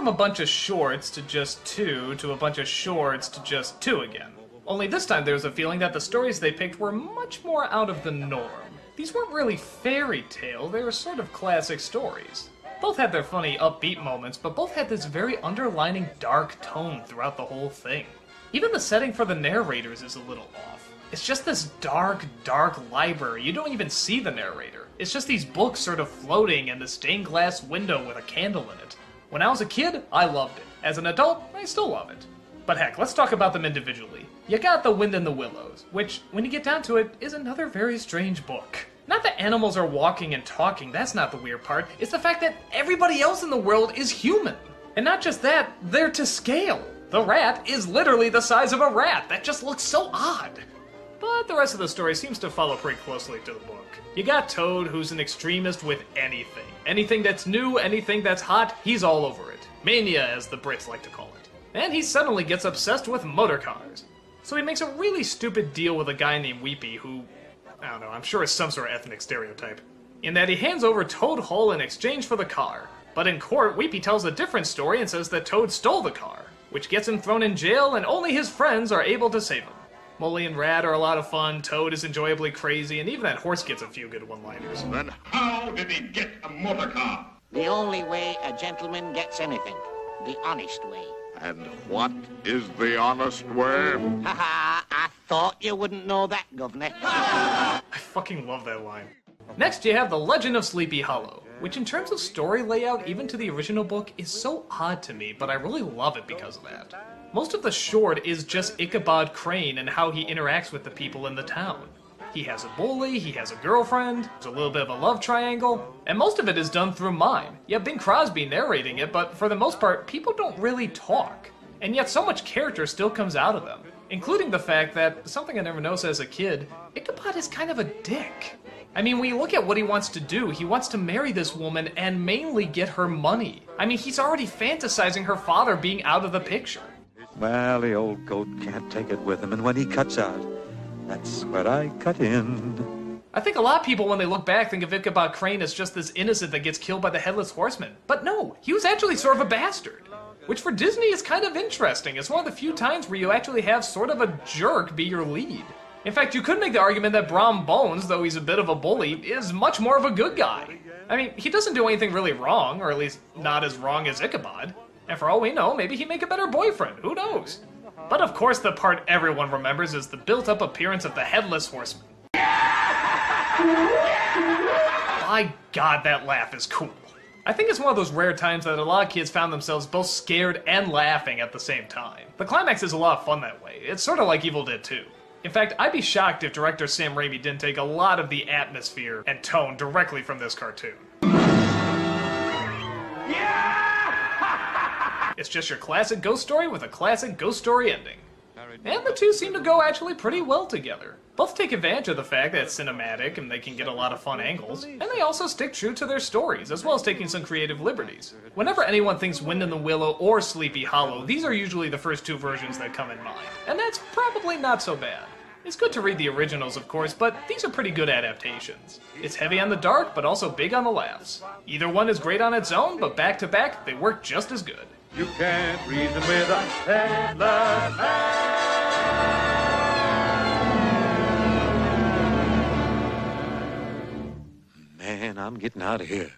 from a bunch of shorts to just two to a bunch of shorts to just two again. Only this time there was a feeling that the stories they picked were much more out of the norm. These weren't really fairy tale, they were sort of classic stories. Both had their funny upbeat moments, but both had this very underlining dark tone throughout the whole thing. Even the setting for the narrators is a little off. It's just this dark, dark library. You don't even see the narrator. It's just these books sort of floating in the stained glass window with a candle in it. When I was a kid, I loved it. As an adult, I still love it. But heck, let's talk about them individually. You got The Wind in the Willows, which, when you get down to it, is another very strange book. Not that animals are walking and talking, that's not the weird part. It's the fact that everybody else in the world is human. And not just that, they're to scale. The rat is literally the size of a rat. That just looks so odd. But the rest of the story seems to follow pretty closely to the book. You got Toad, who's an extremist with anything. Anything that's new, anything that's hot, he's all over it. Mania, as the Brits like to call it. And he suddenly gets obsessed with motor cars. So he makes a really stupid deal with a guy named Weepy who, I don't know, I'm sure is some sort of ethnic stereotype. In that he hands over Toad Hull in exchange for the car. But in court, Weepy tells a different story and says that Toad stole the car, which gets him thrown in jail and only his friends are able to save him. Molly and Rat are a lot of fun, Toad is enjoyably crazy, and even that horse gets a few good one-liners. Then how did he get a motor car? The only way a gentleman gets anything. The honest way. And what is the honest way? Haha, I thought you wouldn't know that, Governor. I fucking love that line. Next you have The Legend of Sleepy Hollow, which in terms of story layout, even to the original book, is so odd to me, but I really love it because of that. Most of the short is just Ichabod Crane and how he interacts with the people in the town. He has a bully, he has a girlfriend, there's a little bit of a love triangle, and most of it is done through mime. You have Bing Crosby narrating it, but for the most part, people don't really talk. And yet so much character still comes out of them, including the fact that, something I never noticed as a kid, Ichabod is kind of a dick. I mean, when you look at what he wants to do, he wants to marry this woman and mainly get her money. I mean, he's already fantasizing her father being out of the picture. Well, the old goat can't take it with him, and when he cuts out, that's where I cut in. I think a lot of people, when they look back, think of Ichabod Crane as just this innocent that gets killed by the Headless Horseman. But no, he was actually sort of a bastard. Which for Disney is kind of interesting. It's one of the few times where you actually have sort of a jerk be your lead. In fact, you could make the argument that Brom Bones, though he's a bit of a bully, is much more of a good guy. I mean, he doesn't do anything really wrong, or at least not as wrong as Ichabod. And for all we know, maybe he'd make a better boyfriend, who knows? But of course the part everyone remembers is the built-up appearance of the Headless Horseman. By God, that laugh is cool. I think it's one of those rare times that a lot of kids found themselves both scared and laughing at the same time. The climax is a lot of fun that way. It's sort of like Evil Dead 2. In fact, I'd be shocked if director Sam Raimi didn't take a lot of the atmosphere and tone directly from this cartoon. It's just your classic ghost story with a classic ghost story ending. And the two seem to go actually pretty well together. Both take advantage of the fact that it's cinematic and they can get a lot of fun angles, and they also stick true to their stories, as well as taking some creative liberties. Whenever anyone thinks Wind in the Willow or Sleepy Hollow, these are usually the first two versions that come in mind, and that's probably not so bad. It's good to read the originals, of course, but these are pretty good adaptations. It's heavy on the dark, but also big on the laughs. Either one is great on its own, but back to back, they work just as good. You can't reason with a headless man. Man, I'm getting out of here.